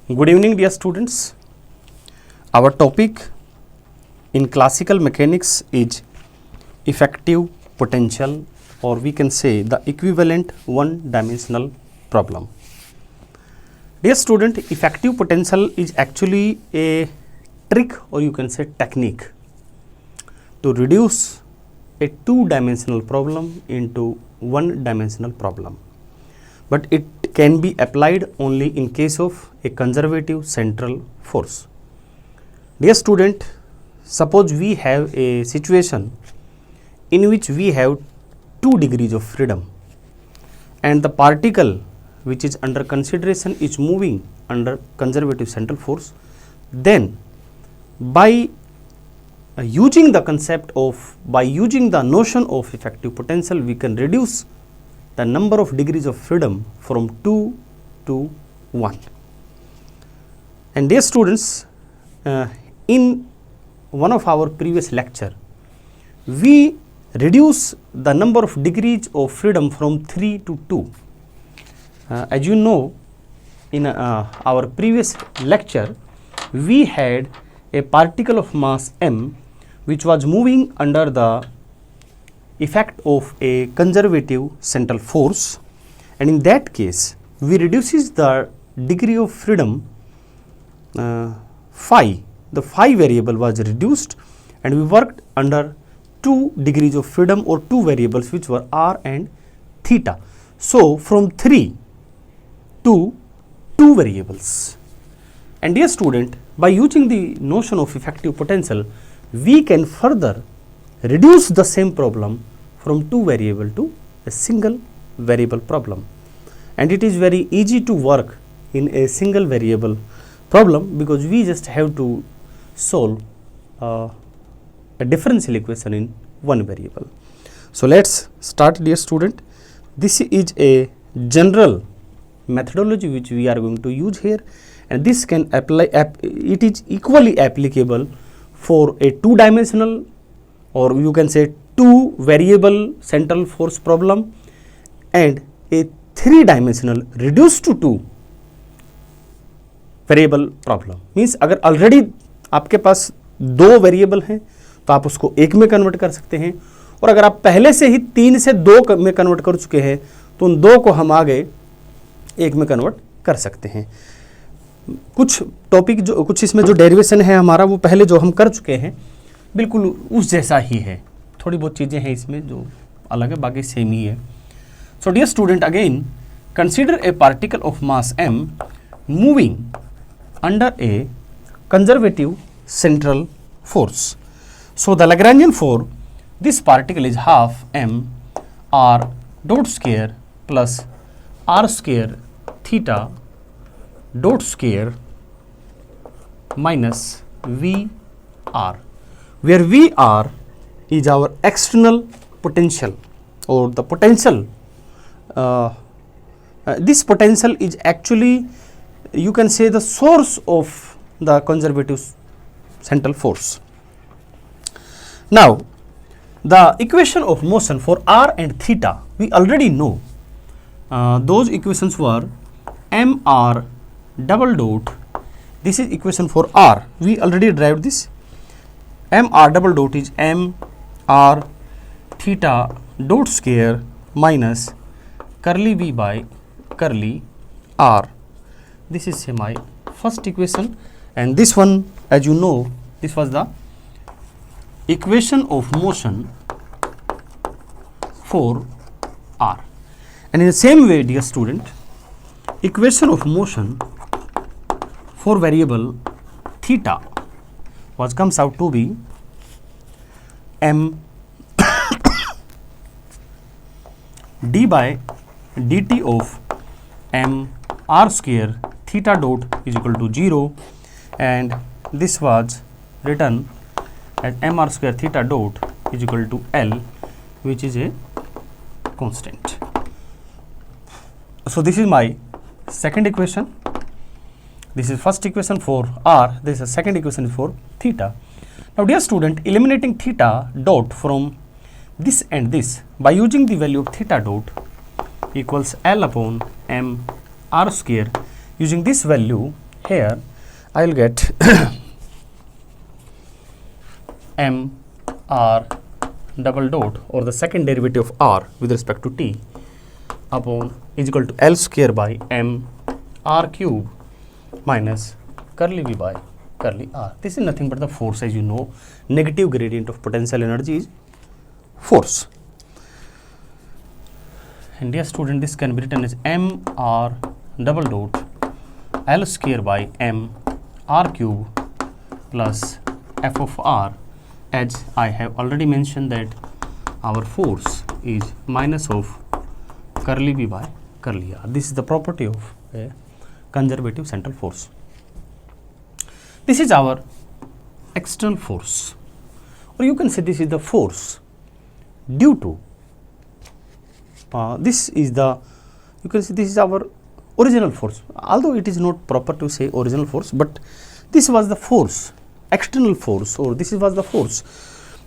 Good evening, dear students. Our topic in classical mechanics is effective potential, or we can say the equivalent one-dimensional problem. Dear student, effective potential is actually a trick, or you can say technique, to reduce a two-dimensional problem into one-dimensional problem. But it can be applied only in case of a conservative central force. Dear student, suppose we have a situation in which we have 2 degrees of freedom and the particle which is under consideration is moving under conservative central force. Then by using the notion of effective potential, we can reduce the number of degrees of freedom from 2 to 1. And dear students, in one of our previous lecture, we reduce the number of degrees of freedom from 3 to 2. As you know, in our previous lecture, we had a particle of mass m which was moving under the effect of a conservative central force, and in that case we reduces the degree of freedom phi. The phi variable was reduced and we worked under 2 degrees of freedom, or 2 variables which were r and theta. So from 3 to 2 variables. And dear student, by using the notion of effective potential, we can further reduce the same problem from 2 variable to a single variable problem. And it is very easy to work in a single variable problem because we just have to solve a differential equation in one variable. So let's start, dear student. This is a general methodology which we are going to use here, and this can apply, it is equally applicable for a 2-dimensional, or you can say 2 variable central force problem, and a 3-dimensional reduced to 2 variable problem. Means अगर already आपके पास 2 variable हैं तो आप उसको 1 में convert कर सकते हैं, और अगर आप पहले से ही 3 से 2 में कन्वर्ट कर चुके हैं तो उन 2 को हम आगे 1 में कन्वर्ट कर सकते हैं. कुछ टॉपिक जो कुछ इसमें जो डेरिवेशन है हमारा, वो पहले जो हम कर चुके हैं बिल्कुल उस जैसा ही है. थोड़ी बहुत चीज़ें हैं इसमें जो अलग है, बाकी सेम ही है. So dear student, again consider a particle of mass m moving under a conservative central force. So the Lagrangian for this particle is half m r dot square plus r square theta dot square minus v r, where v r is our external potential, or the potential. This potential is actually, you can say, the source of the conservative central force. Now, the equation of motion for r and theta, we already know. Those equations were mr double dot, this is equation for r, we already derived this. Mr double dot is mr theta dot square minus curly v by curly r. This is my first equation, and this one, as you know, this was the equation of motion for r. And in the same way, dear student, equation of motion for variable theta comes out to be m d by dt of m r square theta dot is equal to 0, and this was written as mr square theta dot is equal to L, which is a constant. So this is my second equation. This is first equation for r, this is second equation for theta. Now dear student, eliminating theta dot from this and this by using the value of theta dot equals L upon m r square. Using this value, here I will get m r double dot or the second derivative of r with respect to t upon is equal to L square by m r cube minus curly v by curly r. This is nothing but the force. As you know, negative gradient of potential energy is force. And dear student, this can be written as m r double dot L square by m r cube plus f of r, as I have already mentioned that our force is minus of curly v by curly r. This is the property of a conservative central force. This is our external force, or you can say this is the force due to this is the, you can say this is our original force, although it is not proper to say original force, but this was the force, external force, or this was the force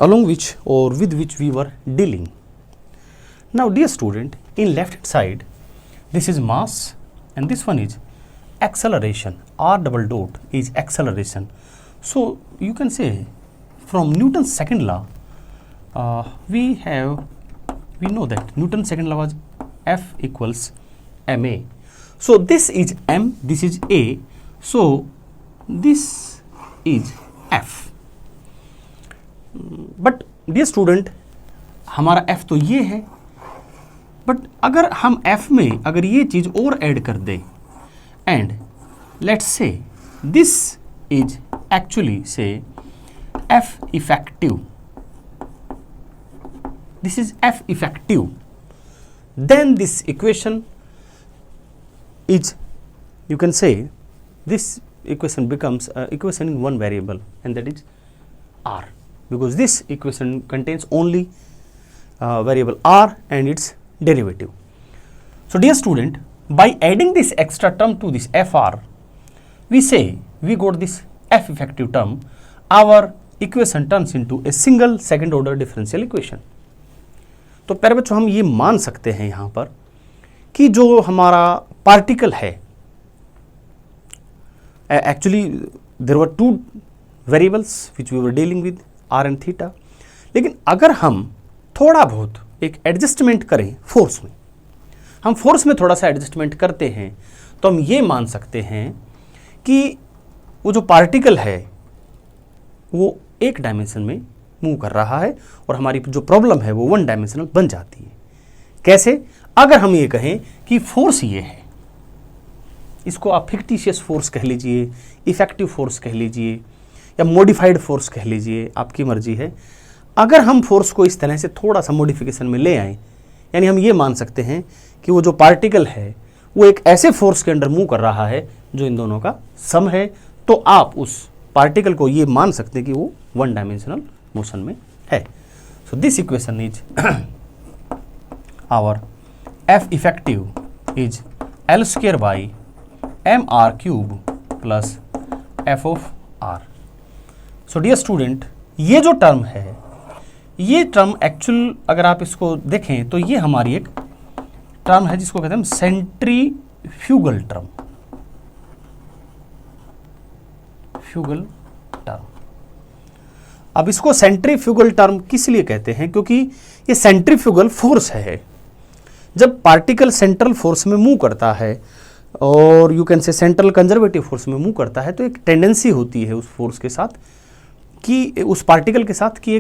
along which or with which we were dealing. Now dear student, in left hand side this is mass and this one is acceleration. R double dot is acceleration. So you can say from Newton's second law we know that Newton's second law was F equals ma. So this is m, this is a, so this is f. But dear student, हमारा f तो ये है, but अगर हम f में अगर ये चीज और ऐड कर दें and let's say this is actually say F effective, this is F effective, then this equation is, you can say this equation becomes equation in one variable, and that is r, because this equation contains only variable r and its derivative. So dear student, by adding this extra term to this fr, we say we got this f effective term, our equation turns into a single second order differential equation. तो प्यारे बच्चों, हम ये मान सकते हैं यहाँ पर कि जो हमारा पार्टिकल है, actually there were two variables which we were dealing with r and theta, लेकिन अगर हम थोड़ा बहुत एक एडजस्टमेंट करें फोर्स में, हम फोर्स में थोड़ा सा एडजस्टमेंट करते हैं, तो हम ये मान सकते हैं कि वो जो पार्टिकल है वो एक डायमेंशन में मूव कर रहा है और हमारी जो प्रॉब्लम है वो वन डायमेंशनल बन जाती है. कैसे? अगर हम ये कहें कि फोर्स ये है, इसको आप फिक्टिशियस फोर्स कह लीजिए, इफेक्टिव फोर्स कह लीजिए, या मॉडिफाइड फोर्स कह लीजिए, आपकी मर्जी है. अगर हम फोर्स को इस तरह से थोड़ा सा मॉडिफिकेशन में ले आए, यानी हम ये मान सकते हैं कि वो जो पार्टिकल है वो एक ऐसे फोर्स के अंडर मूव कर रहा है जो इन दोनों का सम है, तो आप उस पार्टिकल को ये मान सकते हैं कि वो वन डायमेंशनल मोशन में है. So this equation is our F effective is L square by M R cube plus F of R. So dear student, ये जो टर्म है, ये टर्म एक्चुअल अगर आप इसको देखें तो ये हमारी एक टर्म है जिसको कहते हैं सेंट्रीफ्यूगल टर्म. Fugal term. अब इसको सेंट्रीफ्यूगल टर्म किस लिए कहते हैं? क्योंकि ये सेंट्रीफ्यूगल फोर्स है. जब पार्टिकल सेंट्रल फोर्स में मूव करता है और यू कैन से सेंट्रल कंजर्वेटिव फोर्स में मूव करता है, तो एक टेंडेंसी होती है उस फोर्स के साथ कि उस पार्टिकल के साथ कि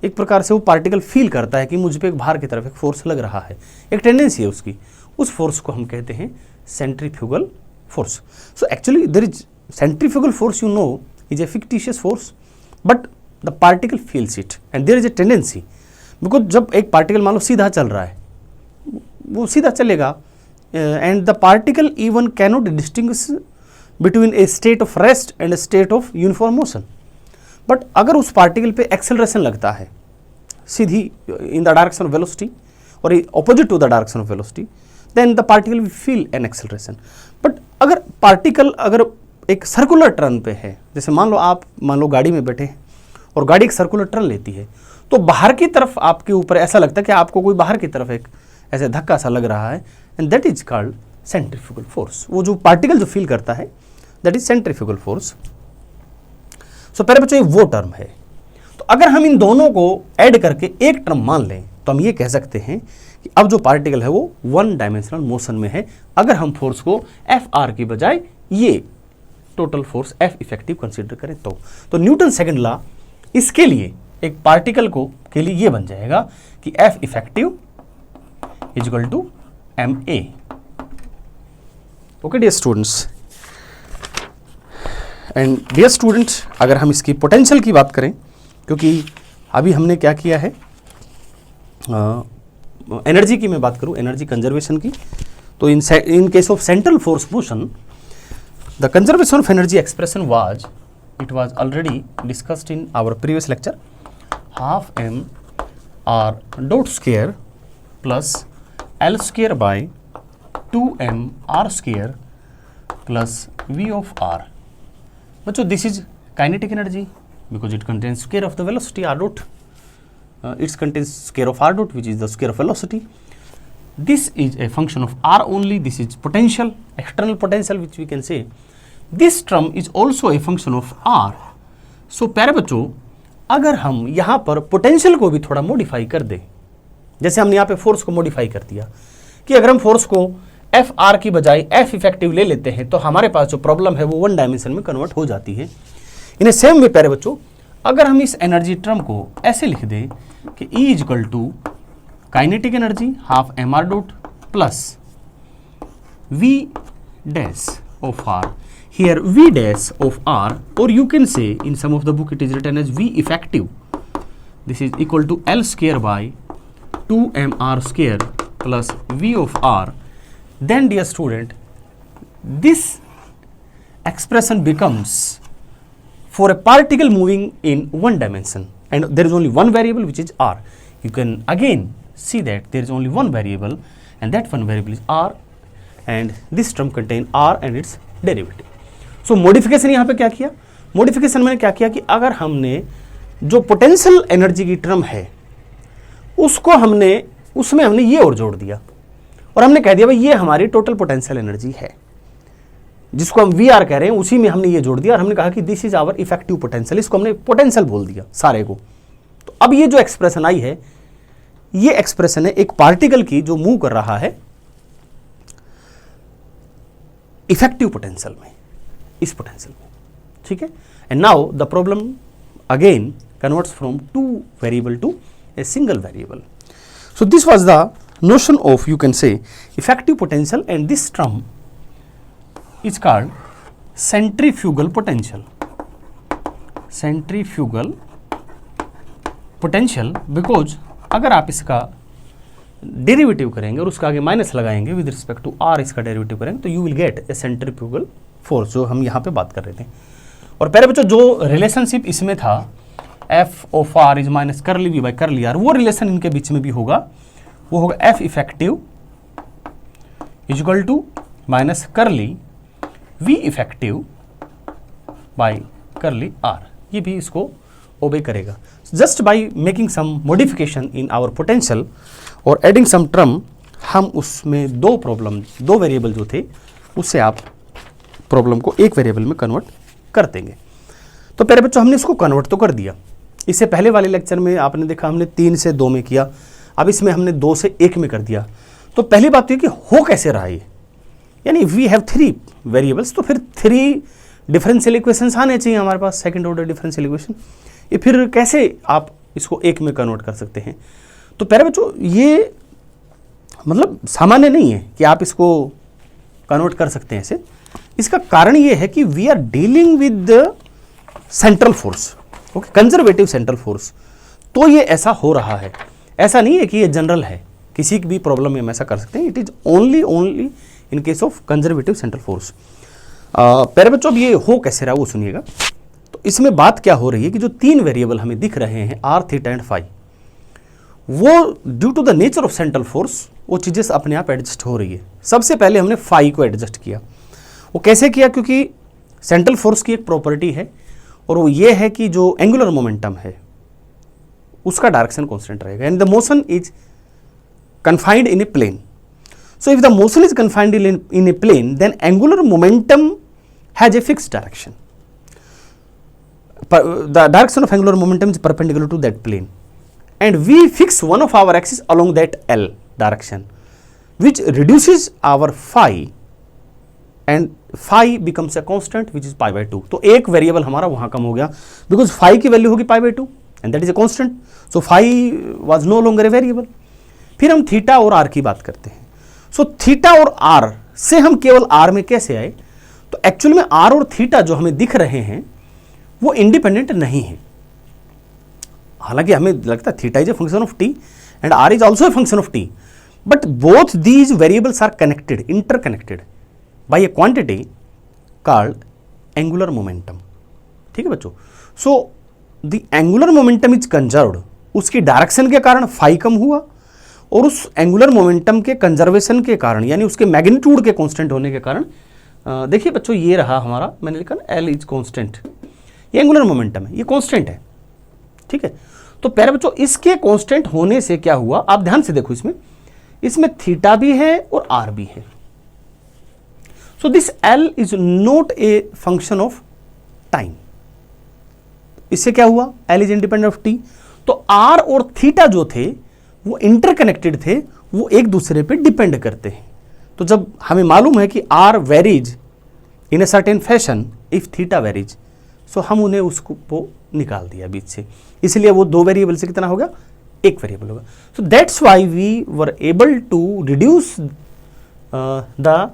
एक प्रकार से वो पार्टिकल फील करता है कि मुझ पे एक बाहर की तरफ एक फोर्स लग रहा है, एक टेंडेंसी है उसकी. उस फोर्स को हम कहते हैं centrifugal force. So actually there is centrifugal force, you know, is a fictitious force, but the particle feels it and there is a tendency. Because जब एक पार्टिकल मान लो सीधा चल रहा है, वो सीधा चलेगा, and the particle even cannot distinguish between a state of rest and a state of uniform motion. But अगर उस पार्टिकल पे एक्सेलरेशन लगता है सीधी in the direction of velocity और opposite to the direction of velocity, then the particle will feel an acceleration. But अगर particle अगर एक सर्कुलर टर्न पे है, जैसे मान लो गाड़ी में बैठे हैं और गाड़ी एक सर्कुलर टर्न लेती है, तो बाहर की तरफ आपके ऊपर ऐसा लगता है कि आपको कोई बाहर की तरफ एक ऐसे धक्का सा लग रहा है, and that is called centrifugal force. वो जो पार्टिकल जो फील करता है दैट इज सेंट्रीफ्यूगल फोर्स। सो पहले बच्चों ये वो टर्म है। तो अगर हम इन दोनों को ऐड करके एक टर्म मान लें तो हम ये कह सकते हैं कि अब जो पार्टिकल है वो वन डायमेंशनल मोशन में है, अगर हम फोर्स को एफ आर की बजाय ये total force F effective consider करें तो न्यूटन सेकंड लॉ इसके लिए एक पार्टिकल को के लिए ये बन जाएगा कि F effective is equal to M A. Okay dear students, and dear student अगर हम इसकी पोटेंशियल की बात करें, क्योंकि अभी हमने क्या किया है एनर्जी की मैं बात करूं, एनर्जी कंजर्वेशन की, तो in case of central force motion the conservation of energy expression was already discussed in our previous lecture, half M R dot square plus L square by 2m r square plus v of r। बच्चों this is kinetic energy because it contains square of the velocity r dot, it contains square of r dot which is the square of velocity. This is a function of r only, this is potential, external potential which we can say. This term is also a function of r. So प्यारे बच्चों अगर हम यहाँ पर potential को भी थोड़ा modify कर दें, जैसे हमने यहाँ पे फोर्स को मॉडिफाई कर दिया कि अगर हम फोर्स को एफ आर की बजाय एफ इफेक्टिव ले लेते हैं तो हमारे पास जो प्रॉब्लम है वो वन डायमेंशन में कन्वर्ट हो जाती है। इन सेम वे प्यारे बच्चों अगर हम इस एनर्जी टर्म को ऐसे लिख दें कि E is equal to kinetic energy half M R dot plus V dash of R, here V dash of R, और you can say in some of the book it is written as V effective, this is equal to L square by 2mr square plus V of R. Then dear student this expression becomes for a particle moving in one dimension and there is only one variable which is r. You can again see that there is only one variable and that one variable is r and this term contain r and its derivative. So modification यहाँ पे क्या किया, modification मैंने क्या किया कि अगर हमने जो potential energy की term है उसको हमने उसमें हमने ये और जोड़ दिया और हमने कह दिया भाई ये हमारी टोटल पोटेंशियल एनर्जी है, जिसको हम वी आर कह रहे हैं उसी में हमने ये जोड़ दिया और हमने कहा कि this is our effective potential, इसको हमने पोटेंशियल बोल दिया सारे को। तो अब ये जो एक्सप्रेशन आई है ये एक्सप्रेशन है एक पार्टिकल की जो मूव कर रहा है इफेक्टिव पोटेंशियल में, इस पोटेंशियल में, ठीक है। And now the problem again converts from two variable to a single variable. So this was the notion of you can say effective potential and this term is called centrifugal potential. Centrifugal potential because अगर आप इसका derivative करेंगे और उसका आगे minus लगाएंगे with respect to are, इसका derivative करेंगे तो you will get A centrifugal force, जो हम यहाँ पे बात कर रहे थे। और पहले बच्चों जो रिलेशनशिप इसमें था F of R is minus curly V by curly R, वो रिलेशन इनके बीच में भी होगा, वो होगा F effective is equal to minus curly V effective by curly R, ये भी इसको ओबे करेगा। Just by making some modification in our potential और एडिंग सम टर्म, हम उसमें दो वेरिएबल जो थे उससे आप प्रॉब्लम को एक वेरिएबल में कन्वर्ट कर देंगे। तो पहले बच्चों हमने इसको कन्वर्ट तो कर दिया, इससे पहले वाले लेक्चर में आपने देखा हमने 3 से 2 में किया, अब इसमें हमने 2 से 1 में कर दिया। तो पहली बात तो ये कि हो कैसे रहा है, यानी वी हैव 3 वेरिएबल्स, तो फिर 3 डिफरेंशियल इक्वेशंस आने चाहिए हमारे पास, सेकंड ऑर्डर डिफरेंशियल इक्वेशन, ये फिर कैसे आप इसको 1 में कन्वर्ट कर सकते हैं। तो पहले बच्चों ये मतलब सामान्य नहीं है कि आप इसको कन्वर्ट कर सकते हैं ऐसे, इसका कारण ये है कि we are dealing with central force, okay, conservative central force, तो ये ऐसा हो रहा है। ऐसा नहीं है कि ये जनरल है, किसी भी प्रॉब्लम में हम ऐसा कर सकते हैं, it is only in case of conservative central force. पहले बच्चों अब ये हो कैसे रहा वो सुनिएगा। तो इसमें बात क्या हो रही है कि जो 3 वेरिएबल हमें दिख रहे हैं आर, थीटा एंड फाई, वो due to the nature of central force वो चीज़ें अपने आप एडजस्ट हो रही है। सबसे पहले हमने फाई को एडजस्ट किया, वो कैसे किया, क्योंकि सेंट्रल फोर्स की एक प्रॉपर्टी है और वो ये है कि जो एंगुलर मोमेंटम है उसका डायरेक्शन कांस्टेंट रहेगा and the motion is confined in a plane. So if the motion is confined in a plane, then angular momentum has a fixed direction. The direction of angular momentum is perpendicular to that plane, and we fix one of our axis along that L direction, which reduces our phi, and phi becomes a constant which is pi by 2. तो एक variable हमारा वहां कम हो गया because phi की value होगी pi by 2 and that is a constant, so phi was no longer a variable. फिर हम थीटा और आर की बात करते हैं. सो थीटा और आर से हम केवल आर में कैसे आए, तो एक्चुअल में आर और थीटा जो हमें दिख रहे हैं वो इंडिपेंडेंट नहीं है. हालांकि हमें लगता है theta is a function of T and R is also a function of T, but both these variables are connected, interconnected by a quantity called angular momentum. ठीक है बच्चों. So the angular momentum is conserved, उसकी direction के कारण phi कम हुआ, और उस angular momentum के कंजर्वेशन के कारण यानी उसके मैग्नीट्यूड के कांस्टेंट होने के कारण, देखिए बच्चों ये रहा हमारा, मैंने लिखा ना एल इज कांस्टेंट, ये एंगुलर मोमेंटम है, ये कांस्टेंट है. ठीक है. तो प्यारे बच्चों इसके कांस्टेंट होने से क्या हुआ, आप ध्यान से देखो, इसमें थीटा भी है और आर भी है. So this L is not a function of time. इससे क्या हुआ, L is independent of T. तो आर और थीटा जो थे वो इंटरकनेक्टेड थे, वो एक दूसरे पे डिपेंड करते हैं. तो जब हमें मालूम है कि R varies in a certain fashion if theta varies, so हम उन्हें उसको वो निकाल दिया बीच से, इसलिए वो दो वेरिएबल से कितना हो गया, एक वेरिएबल होगा. So that's why we were able to reduce the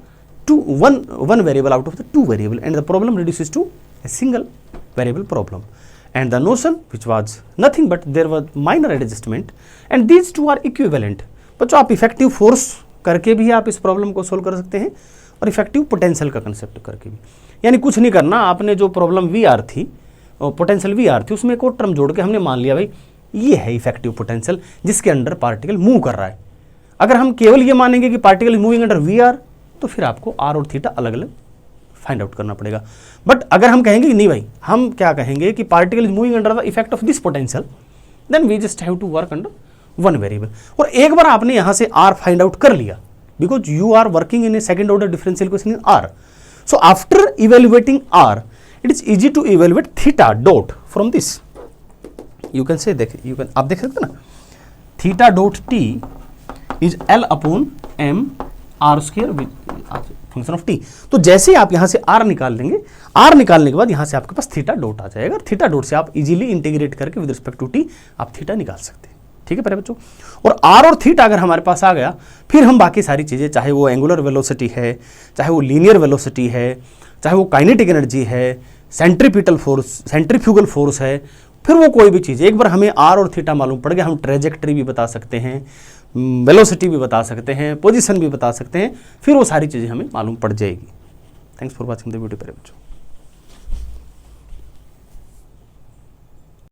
two one variable out of the two variable, and the problem reduces to a single variable problem. And the notion which was nothing but there was minor adjustment, and these two are equivalent. बच्चों आप effective force करके भी आप इस problem को solve कर सकते हैं और इफेक्टिव पोटेंशियल का कंसेप्ट करके भी. यानी कुछ नहीं करना, आपने जो प्रॉब्लम वी आर थी, पोटेंशियल वी आर थी, उसमें एक और टर्म जोड़ के हमने मान लिया भाई ये है इफेक्टिव पोटेंशियल जिसके अंडर पार्टिकल मूव कर रहा है. अगर हम केवल ये मानेंगे कि particle moving under V R, तो फिर आपको आर और थीटा अलग अलग फाइंड आउट करना पड़ेगा. बट अगर हम कहेंगे कि नहीं भाई, हम क्या कहेंगे कि particle is moving under the effect of this potential, then we just have to work under one variable. और एक बार आपने यहां से आर फाइंड आउट कर लिया, because you are working in a second order differential equation in R. So after evaluating R, it is easy to evaluate theta dot from this. You can say आप देख सकते ना, theta dot T is L upon M R square function of T. तो जैसे ही आप यहां से are निकाल लेंगे, आर निकालने के बाद यहां से आपके पास थीटा डॉट आ जाएगा. थीटा डॉट से आप इजीली इंटीग्रेट करके विद रिस्पेक्ट टू टी आप थीटा निकाल सकते हैं. ठीक है प्यारे बच्चों. और आर और थीटा अगर हमारे पास आ गया, फिर हम बाकी सारी चीजें, चाहे वो एंगुलर वेलोसिटी है, चाहे वो लीनियर वेलोसिटी है, चाहे वो काइनेटिक एनर्जी है, सेंट्रीफ्यूगल फोर्स है, फिर वो कोई भी चीज़, एक बार हमें आर और थीटा मालूम पड़ गया, हम ट्रेजेक्ट्री भी बता सकते हैं, वेलोसिटी भी बता सकते हैं, पोजीशन भी बता सकते हैं, फिर वो सारी चीज़ें हमें मालूम पड़ जाएगी. Thanks for watching the video प्यारे बच्चों.